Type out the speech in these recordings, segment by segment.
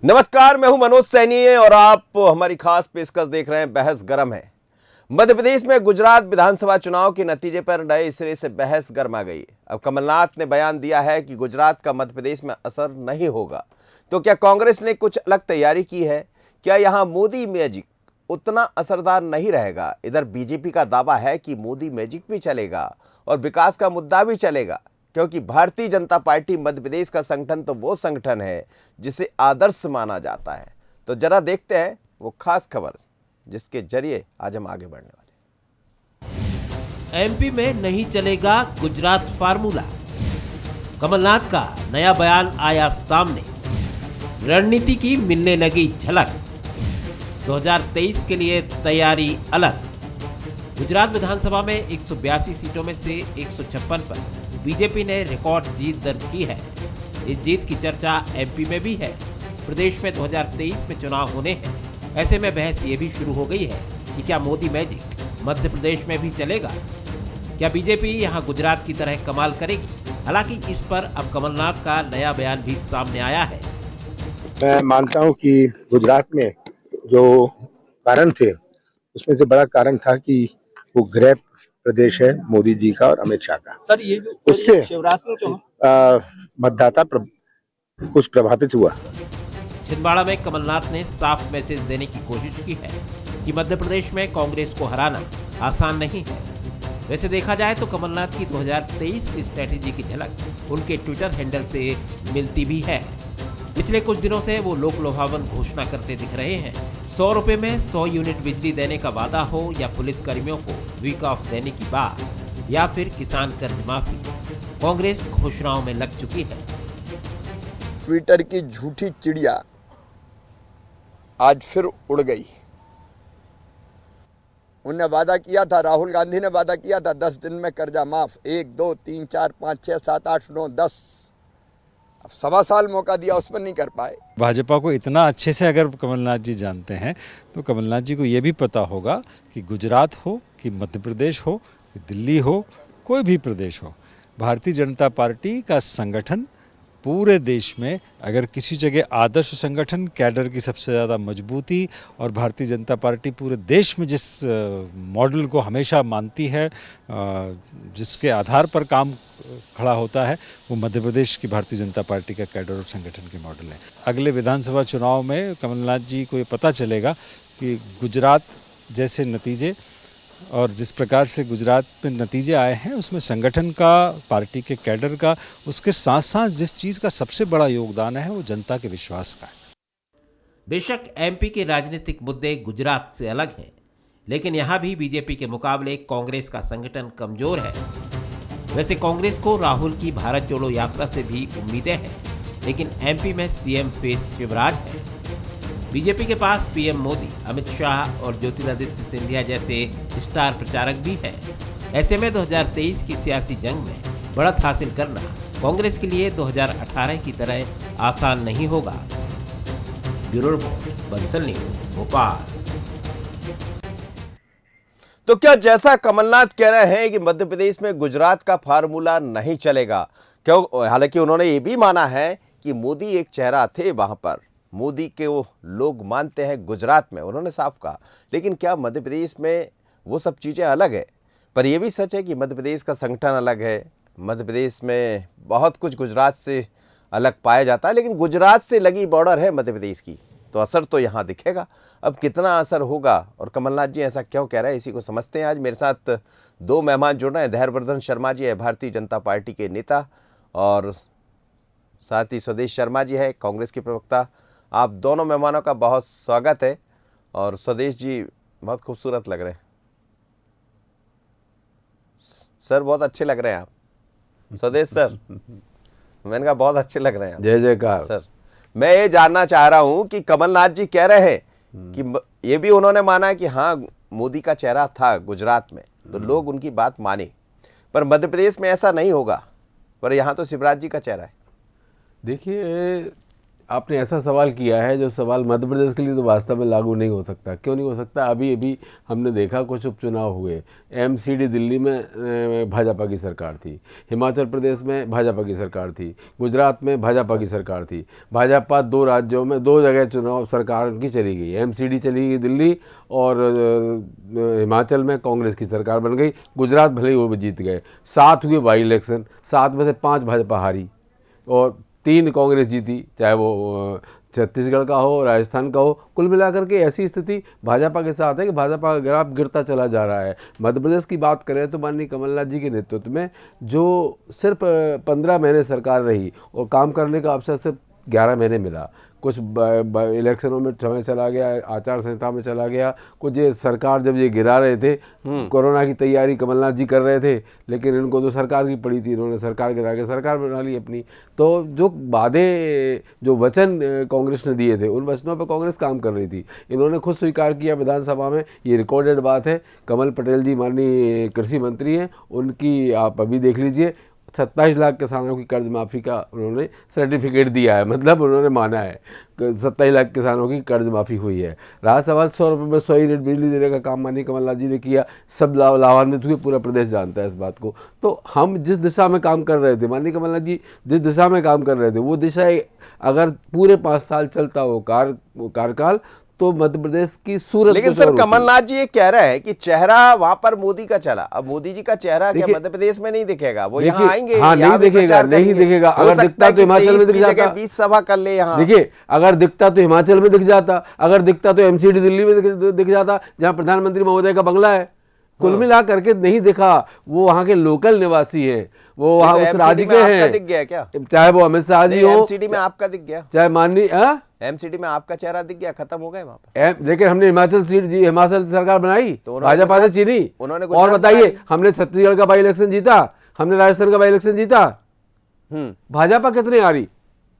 नमस्कार, मैं हूं मनोज सैनी और आप हमारी खास पेशकश देख रहे हैं। बहस गरम है। मध्य प्रदेश में गुजरात विधानसभा चुनाव के नतीजे पर नए सिरे से बहस गर्मा गई। अब कमलनाथ ने बयान दिया है कि गुजरात का मध्य प्रदेश में असर नहीं होगा। तो क्या कांग्रेस ने कुछ अलग तैयारी की है? क्या यहां मोदी मैजिक उतना असरदार नहीं रहेगा? इधर बीजेपी का दावा है कि मोदी मैजिक भी चलेगा और विकास का मुद्दा भी चलेगा, क्योंकि भारतीय जनता पार्टी मध्य प्रदेश का संगठन तो वो संगठन है जिसे आदर्श माना जाता है। तो जरा देखते हैं वो खास खबर जिसके जरिए आज हम आगे बढ़ने वाले। एमपी में नहीं चलेगा गुजरात फार्मूला। कमलनाथ का नया बयान आया सामने। रणनीति की मिलने लगी झलक। 2023 के लिए तैयारी अलग। गुजरात विधानसभा में 182 सीटों में से 156 पर बीजेपी ने रिकॉर्ड जीत दर्ज की है। इस जीत की चर्चा एमपी में भी है। प्रदेश में 2023 में चुनाव होने हैं। ऐसे में बहस ये भी शुरू हो गई है कि क्या मोदी मैजिक मध्य प्रदेश में भी चलेगा? क्या बीजेपी यहां गुजरात की तरह कमाल करेगी? हालांकि इस पर अब कमलनाथ का नया बयान भी सामने आया है। मैं मानता हूं कि गुजरात में जो कारण थे उसमें से बड़ा कारण था कि वो गृह प्रदेश है मोदी जी का और अमित शाह का। सर ये जो उससे शिवराज सिंह चौहान मतदाता कुछ प्रभावित हुआ। छिंदवाड़ा में कमलनाथ ने साफ मैसेज देने की कोशिश की है कि मध्य प्रदेश में कांग्रेस को हराना आसान नहीं है। वैसे देखा जाए तो कमलनाथ की 2023 की स्ट्रेटेजी की झलक उनके ट्विटर हैंडल से मिलती भी है। पिछले कुछ दिनों से वो लोक लुभावन घोषणा करते दिख रहे हैं। 100 रुपए में 100 यूनिट बिजली देने का वादा हो, या पुलिस कर्मियों को वीक ऑफ देने की बात, या फिर किसान कर्ज माफी, कांग्रेस घोषणाओं में लग चुकी है। ट्विटर की झूठी चिड़िया आज फिर उड़ गई। उनने वादा किया था, राहुल गांधी ने वादा किया था 10 दिन में कर्जा माफ। 1 2 3 4 5 6 7 8 9 10, अब 1.25 साल मौका दिया, उस पर नहीं कर पाए। भाजपा को इतना अच्छे से अगर कमलनाथ जी जानते हैं तो कमलनाथ जी को ये भी पता होगा कि गुजरात हो कि मध्य प्रदेश हो कि दिल्ली हो, कोई भी प्रदेश हो, भारतीय जनता पार्टी का संगठन पूरे देश में अगर किसी जगह आदर्श संगठन, कैडर की सबसे ज़्यादा मजबूती, और भारतीय जनता पार्टी पूरे देश में जिस मॉडल को हमेशा मानती है, जिसके आधार पर काम खड़ा होता है, वो मध्य प्रदेश की भारतीय जनता पार्टी का कैडर और संगठन के मॉडल है। अगले विधानसभा चुनाव में कमलनाथ जी को ये पता चलेगा कि गुजरात जैसे नतीजे और जिस प्रकार से गुजरात में नतीजे आए हैं उसमें संगठन का, पार्टी के कैडर का, उसके साथ साथ जिस चीज़ का सबसे बड़ा योगदान है वो जनता के विश्वास का है। बेशक एमपी के राजनीतिक मुद्दे गुजरात से अलग हैं, लेकिन यहाँ भी बीजेपी के मुकाबले कांग्रेस का संगठन कमजोर है। वैसे कांग्रेस को राहुल की भारत जोड़ो यात्रा से भी उम्मीदें हैं, लेकिन एमपी में सीएम फेस शिवराज है। बीजेपी के पास पीएम मोदी, अमित शाह और ज्योतिरादित्य सिंधिया जैसे स्टार प्रचारक भी हैं। ऐसे में 2023 की सियासी जंग में बढ़त हासिल करना कांग्रेस के लिए 2018 की तरह आसान नहीं होगा। Bureau report, Bansal news, Bhopal. तो क्या जैसा कमलनाथ कह रहे हैं कि मध्य प्रदेश में गुजरात का फार्मूला नहीं चलेगा? क्यों? हालांकि उन्होंने ये भी माना है कि मोदी एक चेहरा थे वहां पर, मोदी के वो लोग मानते हैं गुजरात में, उन्होंने साफ कहा। लेकिन क्या मध्य प्रदेश में वो सब चीज़ें अलग है? पर यह भी सच है कि मध्य प्रदेश का संगठन अलग है। मध्य प्रदेश में बहुत कुछ गुजरात से अलग पाया जाता है, लेकिन गुजरात से लगी बॉर्डर है मध्य प्रदेश की, तो असर तो यहाँ दिखेगा। अब कितना असर होगा और कमलनाथ जी ऐसा क्यों कह रहे हैं, इसी को समझते हैं। आज मेरे साथ 2 मेहमान जुड़ रहे हैं। धैर्यवर्धन शर्मा जी है, भारतीय जनता पार्टी के नेता, और साथ ही स्वदेश शर्मा जी है, कांग्रेस के प्रवक्ता। आप दोनों मेहमानों का बहुत स्वागत है। और स्वदेश जी बहुत खूबसूरत लग रहे हैं सर, बहुत अच्छे लग रहे हैं आप। स्वदेश सर, मैंने कहा बहुत अच्छे लग रहे हैं आप। जय जयकार सर, मैं ये जानना चाह रहा हूं कि कमलनाथ जी कह रहे हैं कि ये भी उन्होंने माना कि हाँ मोदी का चेहरा था गुजरात में, तो लोग उनकी बात माने, पर मध्य प्रदेश में ऐसा नहीं होगा, पर यहाँ तो शिवराज जी का चेहरा है। देखिए, आपने ऐसा सवाल किया है जो सवाल मध्य प्रदेश के लिए तो वास्तव में लागू नहीं हो सकता। क्यों नहीं हो सकता? अभी अभी हमने देखा कुछ उपचुनाव हुए, एमसीडी दिल्ली में भाजपा की सरकार थी, हिमाचल प्रदेश में भाजपा की सरकार थी, गुजरात में भाजपा की सरकार थी। भाजपा 2 राज्यों में 2 जगह चुनाव सरकार की चली गई, एमसीडी चली गई दिल्ली और हिमाचल में कांग्रेस की सरकार बन गई। गुजरात भले ही वो जीत गए। 7 हुए बाई इलेक्शन, 7 में से 5 भाजपा हारी और 3 कांग्रेस जीती, चाहे वो छत्तीसगढ़ का हो, राजस्थान का हो। कुल मिलाकर के ऐसी स्थिति भाजपा के साथ है कि भाजपा का ग्राफ गिरता चला जा रहा है। मध्य प्रदेश की बात करें तो माननीय कमलनाथ जी के नेतृत्व में जो सिर्फ 15 महीने सरकार रही और काम करने का अवसर सिर्फ 11 महीने मिला। कुछ इलेक्शनों में समय चला गया, आचार संहिता में चला गया, कुछ ये सरकार जब ये गिरा रहे थे, कोरोना की तैयारी कमलनाथ जी कर रहे थे, लेकिन इनको तो सरकार की पड़ी थी, इन्होंने सरकार गिरा के सरकार बना ली अपनी। तो जो वादे, जो वचन कांग्रेस ने दिए थे, उन वचनों पर कांग्रेस काम कर रही थी। इन्होंने खुद स्वीकार किया विधानसभा में, ये रिकॉर्डेड बात है। कमल पटेल जी माननीय कृषि मंत्री हैं, उनकी आप अभी देख लीजिए, 27 लाख किसानों की कर्ज माफ़ी का उन्होंने सर्टिफिकेट दिया है, मतलब उन्होंने माना है 27 लाख किसानों की कर्ज माफ़ी हुई है। रहा सवाल 100 रुपये में 100 यूनिट बिजली देने का काम माननीय कमलनाथ जी ने किया, सब लाभान्वित हुए, पूरा प्रदेश जानता है इस बात को। तो हम जिस दिशा में काम कर रहे थे, माननीय कमलनाथ जी जिस दिशा में काम कर रहे थे, वो दिशा अगर पूरे 5 साल चलता हो कार्यकाल, तो मध्य प्रदेश की सूरत। लेकिन सर कमलनाथ जी ये कह रहे हैं कि चेहरा वहां पर मोदी का चला, अब मोदी जी का चेहरा क्या मध्य प्रदेश में नहीं दिखेगा? वो यहाँ आएंगे, हाँ, नहीं दिखेगा, नहीं दिखेगा। अगर दिखता तो हिमाचल में दिख जाता, 20 सभा कर ले यहाँ। देखिए, अगर दिखता तो हिमाचल में दिख जाता, अगर दिखता तो एमसीडी दिल्ली में दिख जाता, जहाँ प्रधानमंत्री महोदय का बंगला है। कुल मिला करके नहीं दिखा। वो वहाँ के लोकल निवासी हैं, वो वहाँ उस राज्य के हैं। दिख गया क्या? चाहे वो अमित शाह जी हो, एमसीडी में आपका दिख गया, चाहे माननीय एमसीडी में आपका चेहरा दिख गया, खत्म हो गए वहां पर। लेकिन हमने हिमाचल सरकार बनाई, तो भाजपा ने चीनी। उन्होंने और बताइए, हमने छत्तीसगढ़ का बाई इलेक्शन जीता, हमने राजस्थान का बाई इलेक्शन जीता। भाजपा कितने आ रही,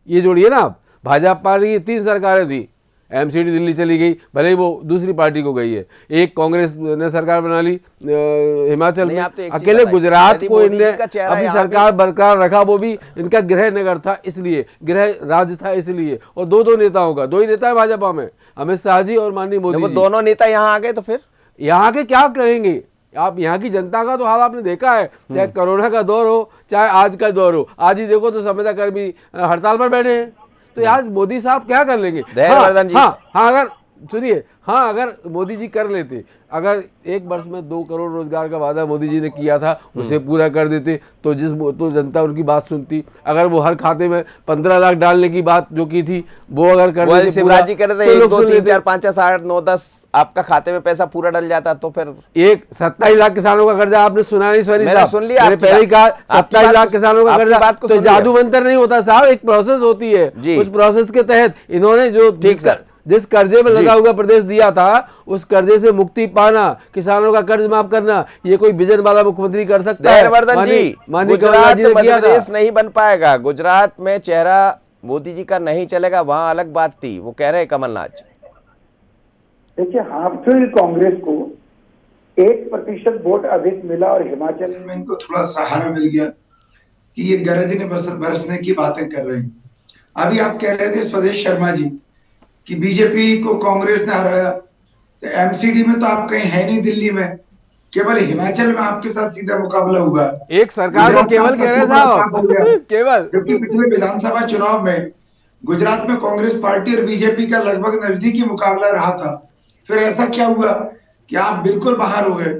ये जोड़िए ना आप। भाजपा की 3 सरकारें थी, एमसीडी दिल्ली चली गई, भले ही वो दूसरी पार्टी को गई है। एक कांग्रेस ने सरकार बना ली हिमाचल में, अकेले गुजरात को इनने अपनी सरकार बरकरार रखा, वो भी इनका गृह नगर था इसलिए, गृह राज्य था इसलिए। और 2 नेताओं का, 2 ही नेता है भाजपा में, अमित शाह जी और माननीय मोदी जी। दोनों नेता यहाँ आ गए तो फिर यहाँ के क्या करेंगे आप? यहाँ की जनता का तो हाल आपने देखा है, चाहे कोरोना का दौर हो, चाहे आज का दौर हो। आज ही देखो तो संविदा कर्मी हड़ताल पर बैठे हैं। तो आज मोदी साहब क्या कर लेंगे? अगर सुनिए, अगर मोदी जी कर लेते, अगर 1 वर्ष में 2 करोड़ रोजगार का वादा मोदी जी ने किया था, उसे पूरा कर देते तो तो जनता उनकी बात सुनती। अगर वो हर खाते में 15 लाख डालने की बात जो की थी, वो अगर कर देते, शिवराज जी कह रहे थे 1 2 3 4 5 6 7 8 9 10 आपका खाते में पैसा पूरा डल जाता, तो फिर 27 लाख किसानों का कर्जा आपने सुना नहीं? सॉरी मैंने सुन लिया, पहले ही कहा 27 लाख किसानों का कर्जा, तो जादू मंत्र नहीं होता साहब, एक प्रोसेस होती है। उस प्रोसेस के तहत इन्होंने जो जिस कर्जे में लगा हुआ प्रदेश दिया था, उस कर्जे से मुक्ति पाना, किसानों का कर्ज माफ करना, ये कोई विजन वाला मुख्यमंत्री कर सकता है? वर्धन जी, गुजरात मध्य प्रदेश नहीं बन पाएगा, गुजरात में चेहरा मोदी जी का नहीं चलेगा, वहां अलग बात थी, वो कह रहे हैं कमलनाथ जी। देखिए, हाफिल कांग्रेस को 1% वोट अधिक मिला और हिमाचल में इनको थोड़ा सहारा मिल गया कि ये गरजने बरसने की बातें कर रहे हैं। अभी आप कह रहे थे स्वदेश शर्मा जी कि बीजेपी को कांग्रेस ने हराया, तो एमसीडी में तो आप कहीं है नहीं, दिल्ली में, केवल हिमाचल में आपके साथ सीधा मुकाबला हुआ। एक सरकार को केवल कह रहे साहब केवल, जबकि पिछले विधानसभा चुनाव में गुजरात में कांग्रेस पार्टी और बीजेपी का लगभग नजदीकी मुकाबला रहा था। फिर ऐसा क्या हुआ कि आप बिल्कुल बाहर हो गए।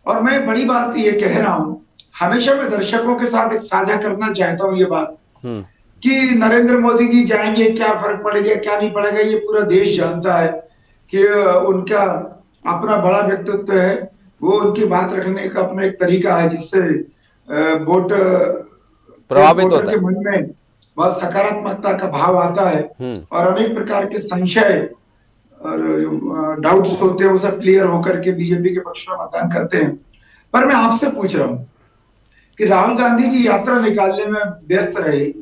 और मैं बड़ी बात ये कह रहा हूं, हमेशा मैं दर्शकों के साथ एक साझा करना चाहता हूं ये बात कि नरेंद्र मोदी जी जाएंगे, क्या फर्क पड़ेगा क्या नहीं पड़ेगा, ये पूरा देश जानता है कि उनका अपना बड़ा व्यक्तित्व है, वो उनकी बात रखने का अपना एक तरीका है जिससे वोट प्रभावित होता है, मन में बहुत सकारात्मकता का भाव आता है और अनेक प्रकार के संशय और डाउट्स होते हैं, वो सब क्लियर होकर के बीजेपी के पक्ष में मतदान करते हैं। पर मैं आपसे पूछ रहा हूं कि राहुल गांधी जी यात्रा निकालने में व्यस्त रहे,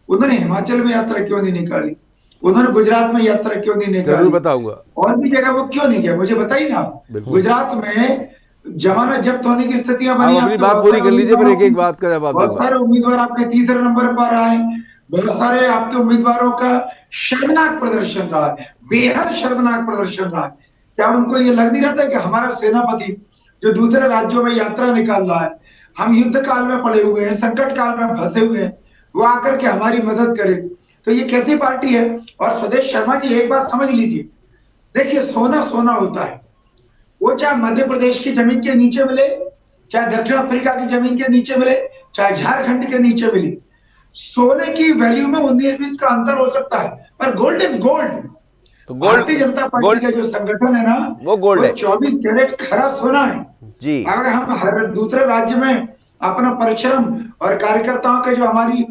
उन्होंने हिमाचल में यात्रा क्यों नहीं निकाली? उन्होंने गुजरात में यात्रा क्यों नहीं निकाली? जरूर बताऊंगा। और भी जगह वो क्यों नहीं गए, मुझे बताइए ना आप। गुजरात में जमानत जब्त होने की स्थितियां बनी, अपनी बात पूरी कर लीजिए, फिर एक एक बात का जवाब। बहुत सारे उम्मीदवार आपके तीसरे नंबर पर आए। बहुत सारे आपके उम्मीदवारों का शर्मनाक प्रदर्शन रहा है, बेहद शर्मनाक प्रदर्शन रहा है। क्या उनको ये लग नहीं रहा था कि हमारा सेनापति जो दूसरे राज्यों में यात्रा निकाल रहा है, हम युद्ध काल में पड़े हुए हैं, संकट काल में फंसे हुए हैं, वो आकर के हमारी मदद करे? तो ये कैसी पार्टी है? और स्वदेश शर्मा जी एक बात समझ लीजिए, देखिए सोना सोना होता है, वो चाहे मध्य प्रदेश की जमीन के नीचे मिले, चाहे दक्षिण अफ्रीका की जमीन के नीचे मिले, चाहे झारखंड के नीचे मिले, सोने की वैल्यू में 19-20 का अंतर हो सकता है, पर गोल्ड इज गोल्ड। तो गोल्ड, भारतीय जनता पार्टी का जो संगठन है ना, वो गोल्ड है, 24 कैरेट खरा सोना है जी। अगर हम हर दूसरे राज्य में अपना परिश्रम और कार्यकर्ताओं के जो हमारी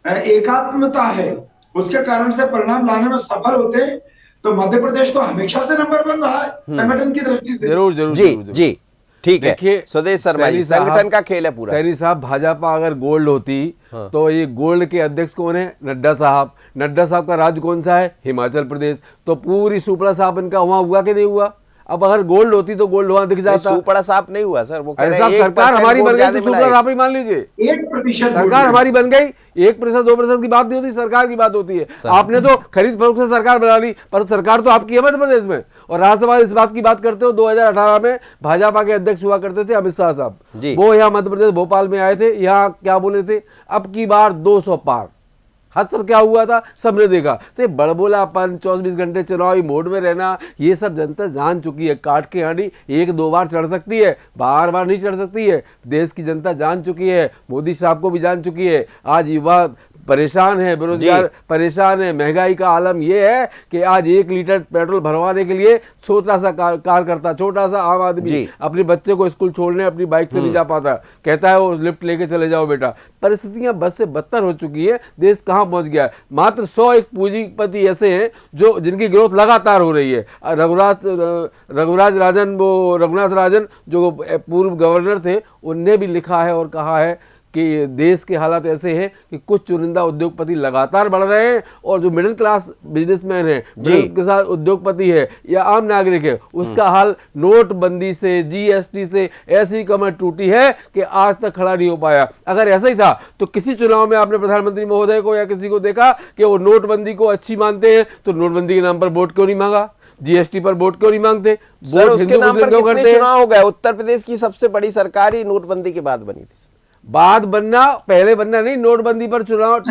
एकात्मता है उसके कारण से परिणाम लाने में सफल होते, तो मध्य प्रदेश तो हमेशा से नंबर 1 रहा है संगठन की दृष्टि से। जरूर जरूर जी जरूर, जी ठीक है। देखिए, स्वदेश शर्मा जी, सैनी साहब- संगठन का खेल है पूरा। सैनी साहब, भाजपा अगर गोल्ड होती तो ये गोल्ड के अध्यक्ष कौन है? नड्डा साहब। नड्डा साहब का राज्य कौन सा है? हिमाचल प्रदेश। तो पूरी सुपड़ा साहब इनका वहां हुआ कि नहीं हुआ? अब अगर गोल्ड होती तो गोल्ड वहां दिख जाता। सुपड़ा साफ नहीं हुआ सर, वो कह अरे रहे साहब, हैं सरकार 1% हमारी वोट बन गई ज्यादा तो मिला है। सुपड़ा आप ही मान लीजिए, 1% सरकार हमारी बन गई। 1%, 2% की बात नहीं होती, सरकार की बात होती है। आपने तो खरीद फरोख्त से सरकार बना ली, पर सरकार तो आपकी है मध्य प्रदेश में। और राज्यसभा इस बात की बात करते हो, 2018 में भाजपा के अध्यक्ष हुआ करते थे अमित शाह साहब, जी। वो यहाँ मध्य प्रदेश भोपाल में आए थे। यहाँ क्या बोले थे? अब की बार 200 पार। हद क्या हुआ था सबने देखा। तो ये बड़बोलापन, 24 घंटे चुनावी मोड में रहना, ये सब जनता जान चुकी है। काट के हांडी 1-2 बार चढ़ सकती है, बार बार नहीं चढ़ सकती है। देश की जनता जान चुकी है, मोदी साहब को भी जान चुकी है। आज युवा परेशान है, बेरोजगार परेशान है, महंगाई का आलम यह है कि आज 1 लीटर पेट्रोल भरवाने के लिए छोटा सा कार्यकर्ता, छोटा सा आम आदमी अपने बच्चे को स्कूल छोड़ने अपनी बाइक से नहीं जा पाता, कहता है वो लिफ्ट लेके चले जाओ बेटा। परिस्थितियां बद से बदतर हो चुकी है। देश कहां पहुंच गया है? मात्र 101 पूंजीपति ऐसे हैं जो जिनकी ग्रोथ लगातार हो रही है। रघुनाथ राजन जो पूर्व गवर्नर थे, उनने भी लिखा है और कहा है कि देश के हालात ऐसे हैं कि कुछ चुनिंदा उद्योगपति लगातार बढ़ रहे हैं, और जो मिडिल क्लास बिजनेसमैन है, मिडिल के साथ उद्योगपति है या आम नागरिक है, उसका हाल नोटबंदी से, जीएसटी से ऐसी कमर टूटी है कि आज तक खड़ा नहीं हो पाया। अगर ऐसा ही था तो किसी चुनाव में आपने प्रधानमंत्री महोदय को या किसी को देखा कि वो नोटबंदी को अच्छी मानते हैं? तो नोटबंदी के नाम पर वोट क्यों नहीं मांगा? जीएसटी पर वोट क्यों नहीं मांगते? सर उसके नाम पर कितने चुनाव हो गए? उत्तर प्रदेश की सबसे बड़ी सरकार ही नोटबंदी के बाद बनी थी। बाद बनना, पहले बनना नहीं। नोटबंदी पर चुनाव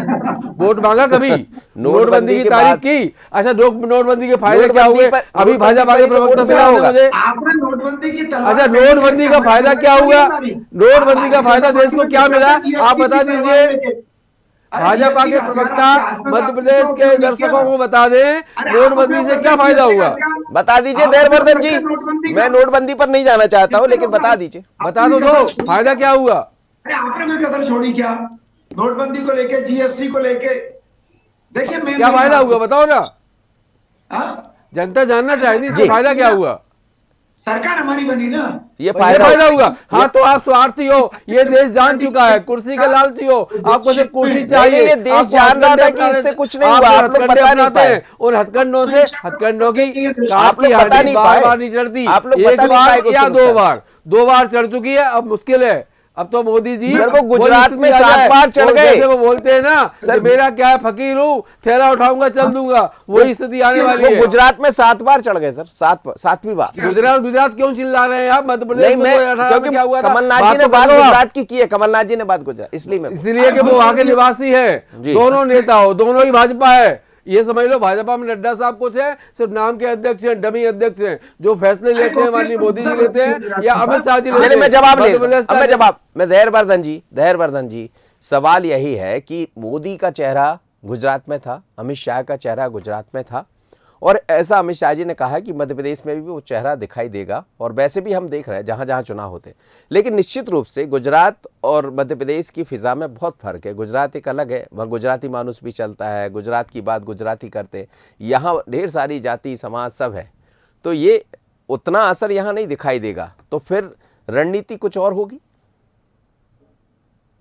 वोट मांगा कभी? नोटबंदी की तारीफ की। अच्छा, नोटबंदी के फायदे क्या हुए? अभी भाजपा के प्रवक्ता से मुझे आपने नोटबंदी की अच्छा, नोटबंदी का फायदा क्या हुआ? नोटबंदी का फायदा देश को क्या मिला? आप बता दीजिए। भाजपा के प्रवक्ता मध्य प्रदेश के दर्शकों को बता दें, नोटबंदी से क्या फायदा हुआ? बता दीजिए देववर्धन जी। मैं नोटबंदी पर नहीं जाना चाहता हूं, लेकिन बता दीजिए। बता दो फायदा क्या हुआ? अरे आपने कोई कसर छोड़ी क्या नोटबंदी को लेके, जीएसटी को लेके? देखिए मैं क्या फायदा हुआ बताओ ना, जनता जानना चाहेगी इससे फायदा क्या हुआ? सरकार हमारी बनी ना, ये फायदा हुआ। हाँ, तो आप स्वार्थी हो, ये देश जान चुका है। कुर्सी के लालची हो, आपको सिर्फ कुर्सी चाहिए। देश जान रहा था कि इससे कुछ नहीं हुआ, आप लोग बता नहीं पाए। उन हथकंडों से, हथकंडों की आप लोग बता नहीं पाए, बार नहीं चढ़ती, आप लोग एक बार या 2 बार चढ़ चुकी है, अब मुश्किल है। अब तो मोदी जी सर वो गुजरात में 7 बार चढ़ गए। वो बोलते हैं ना सर, मेरा क्या है, फकीर हूँ, थैला उठाऊंगा चल दूंगा, वही स्थिति आने वाली है। गुजरात में 7 बार चढ़ गए सर, 7वीं बार। गुजरात क्यों चिल्ला रहे हैं आप? मध्य प्रदेश में क्योंकि क्या हुआ? कमलनाथ जी ने बात गुजरात की है, कमलनाथ जी ने बात गुजरात, इसलिए कि वो वहां के निवासी है। दोनों नेता हो, दोनों ही भाजपा है। ये समझ लो, भाजपा में नड्डा साहब कुछ है, सिर्फ नाम के अध्यक्ष हैं, डमी अध्यक्ष हैं। जो फैसले लेते हैं माननीय मोदी जी लेते हैं या अमित शाह जी लेते हैं। मैं जवाब मैं दयावर्धन जी, सवाल यही है कि मोदी का चेहरा गुजरात में था, अमित शाह का चेहरा गुजरात में था, और ऐसा अमित शाह जी ने कहा कि मध्य प्रदेश में भी वो चेहरा दिखाई देगा, और वैसे भी हम देख रहे हैं जहां जहां चुनाव होते हैं। लेकिन निश्चित रूप से गुजरात और मध्य प्रदेश की फिजा में बहुत फर्क है। गुजरात एक अलग है, वहाँ गुजराती मानुस भी चलता है, गुजरात की बात गुजराती करते हैं, यहाँ ढेर सारी जाति समाज सब है, तो ये उतना असर यहाँ नहीं दिखाई देगा। तो फिर रणनीति कुछ और होगी।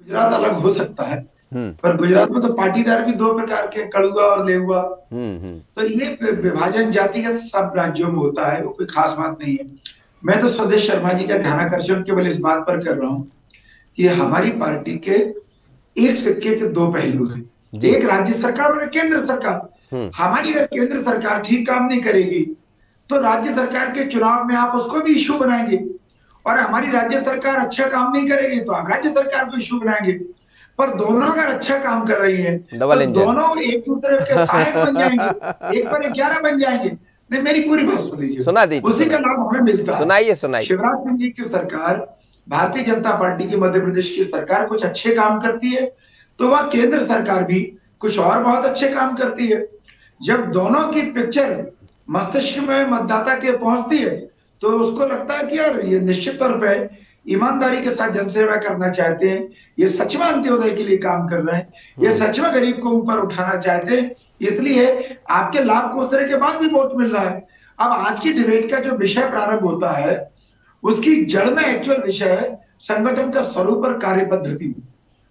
गुजरात अलग हो सकता है, पर गुजरात में तो पाटीदार भी 2 प्रकार के, कड़ुआ और लेहुआ। तो ये विभाजन जातिगत सब राज्यों में होता है, वो कोई खास बात नहीं है। मैं तो स्वदेश शर्मा जी का ध्यान आकर्षण केवल इस बात पर कर रहा हूं कि हमारी पार्टी के एक सिक्के के 2 पहलू हैं। एक राज्य सरकार और एक केंद्र सरकार। हमारी अगर केंद्र सरकार ठीक काम नहीं करेगी तो राज्य सरकार के चुनाव में आप उसको भी इश्यू बनाएंगे, और हमारी राज्य सरकार अच्छा काम नहीं करेगी तो आप राज्य सरकार को इश्यू बनाएंगे। पर दोनों अगर अच्छा काम कर रही है डबल तो इंजन। दोनों एक दूसरे के सहायक बन जाएंगे, 1 पर 11 बन जाएंगे। नहीं, मेरी पूरी बात सुन लीजिए, सुना दीजिए, उसी का लाभ हमें मिलता है। सुनाइए सुनाइए। शिवराज सिंह जी की सरकार, भारतीय जनता पार्टी की मध्य प्रदेश की सरकार कुछ अच्छे काम करती है तो वह केंद्र सरकार भी कुछ और बहुत अच्छे काम करती है। जब दोनों की पिक्चर मस्तिष्क में मतदाता के पहुंचती है तो उसको लगता है कि यार ये निश्चित तौर पे ईमानदारी के साथ जनसेवा करना चाहते हैं, ये सच में अंत्योदय के लिए काम कर रहे हैं, ये सच में गरीब को ऊपर उठाना चाहते हैं, इसलिए आपके लाभ कोसरे के बाद भी वोट मिल रहा है। अब आज की डिबेट का जो विषय प्रारंभ होता है उसकी जड़ में एक्चुअल विषय है संगठन का स्वरूप और कार्य पद्धति।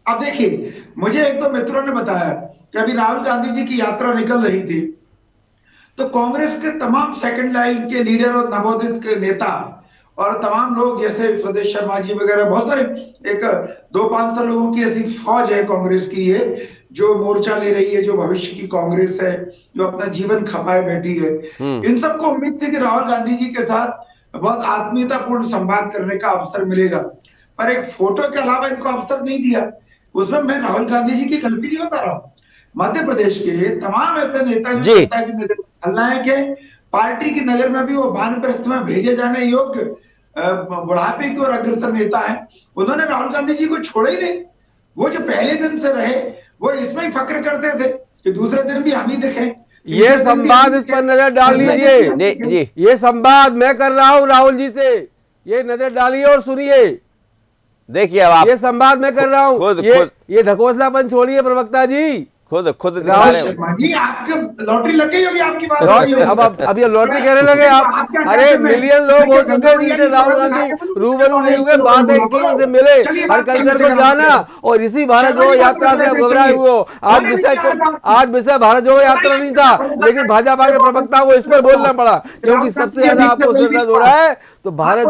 अब देखिए, मुझे एक तो मित्रों ने बताया कि अभी राहुल गांधी जी की यात्रा निकल रही थी तो कांग्रेस के तमाम सेकंड लाइन के लीडर और नवोदित के नेता और तमाम लोग जैसे स्वदेश शर्मा जी वगैरह, बहुत सारे, एक 200-500 लोगों की ऐसी फौज है कांग्रेस की ये जो मोर्चा ले रही है, जो भविष्य की कांग्रेस है, जो अपना जीवन खपाए बैठी है। इन सबको उम्मीद थी कि राहुल गांधी जी के साथ बहुत आत्मीयतापूर्ण संवाद करने का अवसर मिलेगा, पर एक फोटो के अलावा इनको अवसर नहीं दिया। उसमें मैं राहुल गांधी जी की गलती नहीं बता रहा हूँ, मध्य प्रदेश के तमाम ऐसे नेता जो जनता की नजर में खलनायक है, पार्टी की नजर में भी वो वानप्रस्थ में भेजे जाने योग्य बुढ़ापे के और अग्रसर नेता है, उन्होंने राहुल गांधी जी को छोड़ा ही नहीं। वो जो पहले दिन से रहे वो इसमें ही फक्र करते थे कि दूसरे दिन भी हम ही दिखें। ये संवाद इस पर नजर डाल लीजिए, ये संवाद मैं कर रहा हूँ राहुल जी से, ये नजर डालिए और सुनिए। देखिए अब आप, ये संवाद मैं कर रहा हूँ, ये ढकोसलापन छोड़िए प्रवक्ता जी। खुद राहुल शर्मा जी, आपके लॉटरी लग गई होगी आपकी बात। अब ये लॉटरी कहने लगे आप। अरे मिलियन लोग हो चुके हैं जिनसे राहुल गांधी रूबरू नहीं हुए, बातें की, उनसे मिले, हर कल्चर को जाना, और इसी भारत जोड़ो यात्रा से घबराए हुए हो। आज विषय भारत जोड़ो यात्रा नहीं था, लेकिन भाजपा के प्रवक्ता को इस पर बोलना पड़ा क्योंकि सबसे ज्यादा आपको सिरदर्द हो रहा है। तो भारत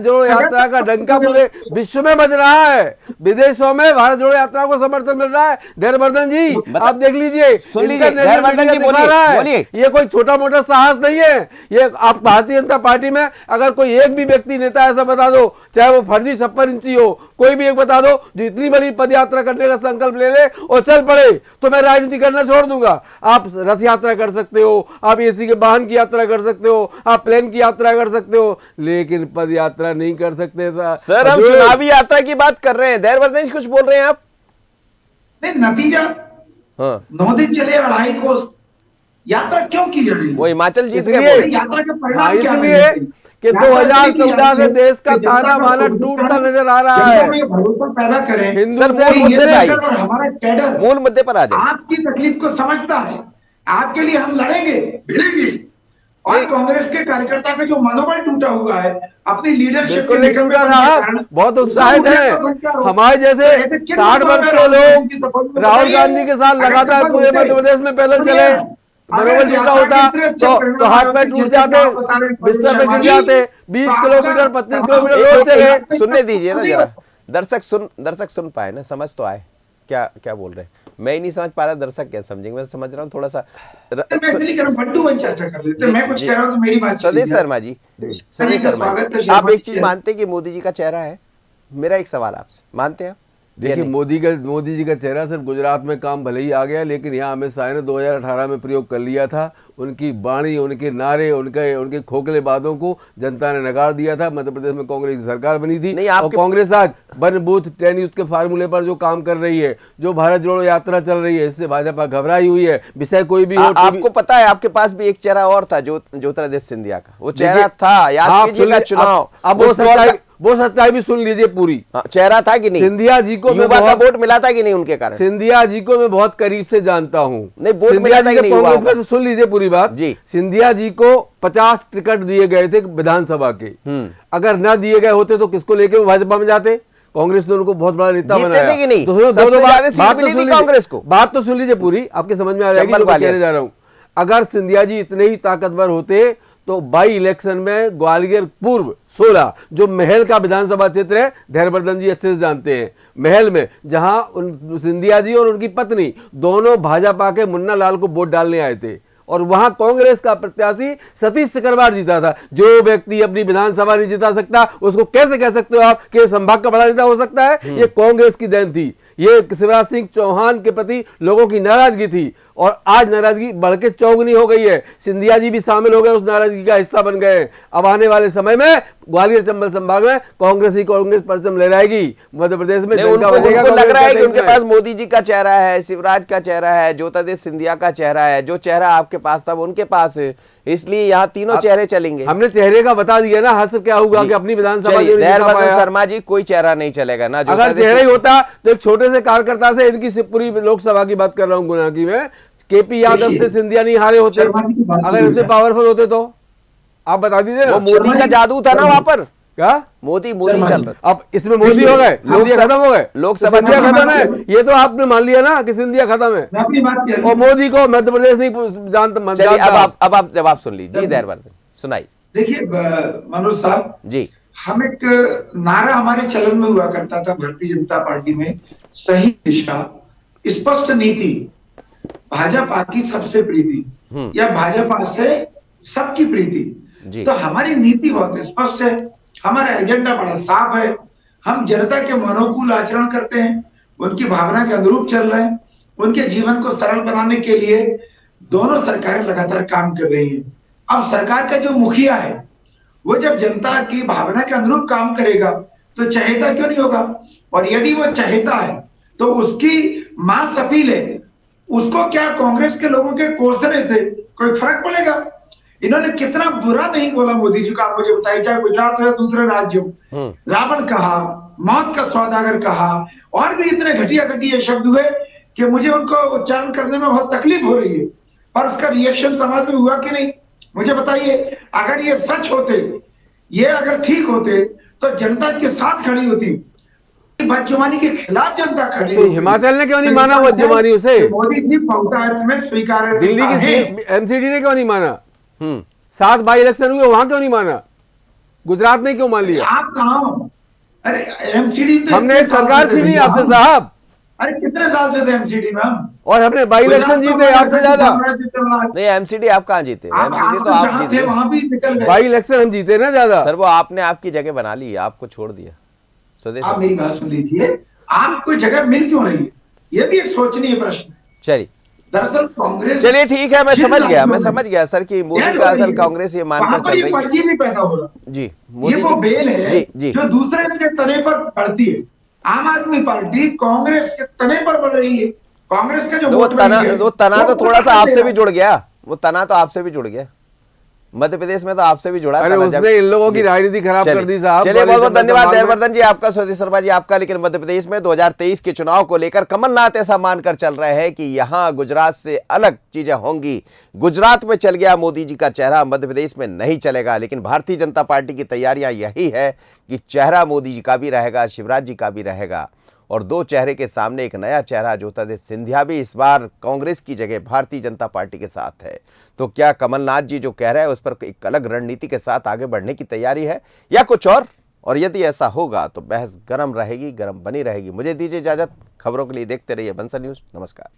जोड़ो यात्रा का डंका पूरे विश्व में बज रहा है, विदेशों में भारत जोड़ो यात्रा को समर्थन मिल रहा है। धैर्यवर्धन जी आप देख लीजिए, सुन लीजिए, धैर्यवर्धन जी बोलिए। ये कोई छोटा मोटा साहस नहीं है। ये आप भारतीय जनता पार्टी में अगर कोई एक भी व्यक्ति नेता ऐसा बता दो, चाहे वो फर्जी 56 इंची हो, कोई भी एक बता दो जो इतनी बड़ी पदयात्रा करने का संकल्प ले ले और चल पड़े, तो मैं राजनीति करना छोड़ दूंगा। आप रथ यात्रा कर सकते हो, आप एसी के वाहन की यात्रा कर सकते हो, आप प्लेन की यात्रा कर सकते हो, लेकिन पद यात्रा नहीं कर सकते। सर हम चुनावी यात्रा की बात कर रहे हैं, धैर्यवर्धन जी कुछ बोल रहे हैं आप? नहीं, नतीजा 9 दिन चले 2.5 कोस यात्रा क्यों की जा रही है? वो हिमाचल जीत गए, यात्रा के परिणाम क्या इसलिए कि 2014 से देश का ताना बाना टूटता नजर आ रहा है। भरोसा पैदा करें हिंदू और हमारा कैडर मूल मुद्दे पर आ जाए। आपकी तकलीफ को समझता है, आपके लिए हम लड़ेंगे भिड़ेंगे, और कांग्रेस के कार्यकर्ता का जो मनोबल टूटा हुआ है अपनी लीडरशिप के टूटा रहा, बहुत उत्साहित है। हमारे जैसे 60 वर्ष के लोग राहुल गांधी के साथ लगातार पूरे मध्य प्रदेश में पैदल चले, मनोबल टूटा होता तो हाथ पैर टूट जाते, बिस्तर पे गिर जाते, 20 किलोमीटर 25 किलोमीटर रोज चले। सुनने दीजिए ना जरा, दर्शक सुन पाए ना, समझ तो आए क्या बोल रहे हैं। मैं ही नहीं समझ पा रहा, दर्शक क्या समझेंगे, मैं समझ रहा हूँ थोड़ा सा। चर्चा कर लेते हैं, मैं कुछ कह रहा हूँ तो मेरी बात। स्वदेश शर्मा जी, आप एक चीज मानते हैं कि मोदी जी का चेहरा है? मेरा एक सवाल आपसे, मानते हैं? देखिए, मोदी जी का चेहरा सिर्फ गुजरात में काम भले ही आ गया, लेकिन यहाँ अमित शाह ने 2018 में प्रयोग कर लिया था। उनकी वाणी, उनके नारे, उनके खोखले बातों को जनता ने नकार दिया था। मध्य प्रदेश में कांग्रेस की सरकार बनी थी और कांग्रेस आज वन बूथ 10 यूथ के फार्मूले पर जो काम कर रही है, जो भारत जोड़ो यात्रा चल रही है, इससे भाजपा घबराई हुई है। विषय कोई भी हो, आपको पता है आपके पास भी एक चेहरा और था, ज्योतिरादित्य सिंधिया का वो चेहरा था, याद कीजिएगा चुनाव। अब वो सच्चाई भी सुन लीजिए पूरी। चेहरा था कि नहीं? सिंधिया जी को युवा का वोट मिला था कि नहीं उनके कारण? सिंधिया जी को मैं बहुत करीब से जानता हूँ। नहीं, वोट मिला था कि नहीं? कांग्रेस में तो सुन लीजिए पूरी बात जी। सिंधिया जी को 50 टिकट दिए गए थे विधानसभा के, अगर न दिए गए होते तो किसको लेके वो भाजपा में जाते? कांग्रेस ने उनको बहुत बड़ा नेता बनाया। कांग्रेस को बात तो सुन लीजिए पूरी, आपके समझ में आ जाएगी जो मैं कहने जा रहा हूँ। अगर सिंधिया जी इतने ही ताकतवर होते तो बाई इलेक्शन में ग्वालियर पूर्व 16 जो महल का विधानसभा क्षेत्र है, धैर्यवर्धन जी अच्छे से जानते हैं, महल में जहां सिंधिया जी और उनकी पत्नी दोनों भाजपा के मुन्ना लाल को वोट डालने आए थे और वहां कांग्रेस का प्रत्याशी सतीश सिकरवार जीता था। जो व्यक्ति अपनी विधानसभा नहीं जिता सकता उसको कैसे कह सकते हो आप कि संभाग का बड़ा नेता हो सकता है? ये कांग्रेस की देन थी, ये शिवराज सिंह चौहान के प्रति लोगों की नाराजगी थी और आज नाराजगी बढ़ के चौगुनी हो गई है। सिंधिया जी भी शामिल हो गए, उस नाराजगी का हिस्सा बन गए। अब आने वाले समय में ग्वालियर चंबल संभाग में कांग्रेस परचम लहराएगी। मध्य प्रदेश में उनको लग रहा है कि उनके पास मोदी जी का चेहरा है, शिवराज का चेहरा है, ज्योतिरादित्य सिंधिया का चेहरा है, जो चेहरा आपके पास था वो उनके पास है, इसलिए यहाँ तीनों चेहरे चलेंगे। हमने चेहरे का बता दिया ना, हासिल क्या होगा कि अपनी विधानसभा धैर्यवर्धन शर्मा जी कोई चेहरा नहीं चलेगा ना। अगर चेहरा ही होता तो एक छोटे से कार्यकर्ता से, इनकी पूरी लोकसभा की बात कर रहा हूँ गुना की मैं, केपी यादव से सिंधिया नहीं हारे होते अगर इतने पावरफुल होते तो। आप बता दीजिए ना, मोदी का जादू था ना वहां पर, क्या मोदी चल रहा। अब इसमें मोदी हो गए, सिंधिया खत्म हो गए, लोकसभा खत्म है, ये तो आपने मान लिया ना कि सिंधिया खत्म है और मोदी को मध्य प्रदेश नहीं जानता। अब आप जवाब सुन लीजिए जी, धैर्यवर्धन सुनाइए। देखिए मनोज साहब जी, हम एक नारा हमारे चलन में हुआ करता था भारतीय जनता पार्टी में, सही दिशा स्पष्ट नीति, भाजपा की सबसे प्रीति या भाजपा से सबकी प्रीति। तो हमारी नीति बहुत स्पष्ट है, हमारा एजेंडा बड़ा साफ है, हम जनता के मनोकूल आचरण करते हैं, उनकी भावना के अनुरूप चल रहे हैं, उनके जीवन को सरल बनाने के लिए दोनों सरकारें लगातार काम कर रही हैं। अब सरकार का जो मुखिया है वो जब जनता की भावना के अनुरूप काम करेगा तो चहेता क्यों नहीं होगा, और यदि वो चहेता है तो उसकी मास अपील है, उसको क्या कांग्रेस के लोगों के कोसने से कोई फर्क पड़ेगा? इन्होंने कितना बुरा नहीं बोला मोदी जी का, आप मुझे बताइए, चाहे गुजरात हो या दूसरे राज्यों, रावण कहा, मौत का सौदागर कहा, और भी इतने घटिया घटिया शब्द हुए कि मुझे उनको उच्चारण करने में बहुत तकलीफ हो रही है। और उसका रिएक्शन समाज में हुआ कि नहीं, मुझे बताइए। अगर ये सच होते, ये अगर ठीक होते तो जनता के साथ खड़ी होती, बदजुबानी के खिलाफ जनता खड़ी होती। हिमाचल ने क्यों नहीं माना बदजुबानी उसे? मोदी जी बहुतायत में स्वीकार, दिल्ली की एमसीडी ने क्यों नहीं माना? 7 बाई इलेक्शन हुए, वहां क्यों नहीं माना? गुजरात ने क्यों मान लिया? आप कहाँ हो? अरे एमसीडी तो हमने एक सरकार छीनी आपसे साहब। अरे कितने साल से थे एमसीडी में हम, और हमने बाई इलेक्शन जीते आपसे ज्यादा। नहीं, एमसीडी आप कहाँ जीते? एमसीडी तो आप जीते, वहां भी निकल गए। बाई इलेक्शन हम जीते ना ज्यादा। सर वो आपने आपकी जगह बना ली, आपको छोड़ दिया। आप मेरी बात सुन लीजिए, आपको जगह मिल क्यों रही है, ये भी एक सोचनीय प्रश्न है। चलिए, दरअसल कांग्रेस, चलिए ठीक है, मैं समझ गया सर कि मोदी का असल कांग्रेस ये मानकर चल रही है। ये भी पैदा हो रहा जी, ये वो बेल है जी, जी। जो दूसरे के तने पर बढ़ती है। आम आदमी पार्टी कांग्रेस के तने पर बढ़ रही है। कांग्रेस का जो वो तना तो थोड़ा सा आपसे भी जुड़ गया, वो तना तो आपसे भी जुड़ गया, मध्य प्रदेश में तो आपसे भी जुड़ा। अरे उसने इन लोगों की राजनीति खराब कर दी साहब। चलिए, बहुत बहुत धन्यवाद धैर्यवर्धन जी आपका, सतीश शर्मा जी आपका। लेकिन मध्य प्रदेश में 2023 के चुनाव को लेकर कमलनाथ ऐसा मानकर चल रहे हैं कि यहां गुजरात से अलग चीजें होंगी। गुजरात में चल गया मोदी जी का चेहरा, मध्य प्रदेश में नहीं चलेगा। लेकिन भारतीय जनता पार्टी की तैयारियां यही है कि चेहरा मोदी जी का भी रहेगा, शिवराज जी का भी रहेगा, और दो चेहरे के सामने एक नया चेहरा ज्योतिरादित्य सिंधिया भी इस बार कांग्रेस की जगह भारतीय जनता पार्टी के साथ है। तो क्या कमलनाथ जी जो कह रहे हैं उस पर एक अलग रणनीति के साथ आगे बढ़ने की तैयारी है या कुछ और यदि ऐसा होगा तो बहस गर्म रहेगी, गर्म बनी रहेगी। मुझे दीजिए इजाजत, खबरों के लिए देखते रहिए बंसल न्यूज। नमस्कार।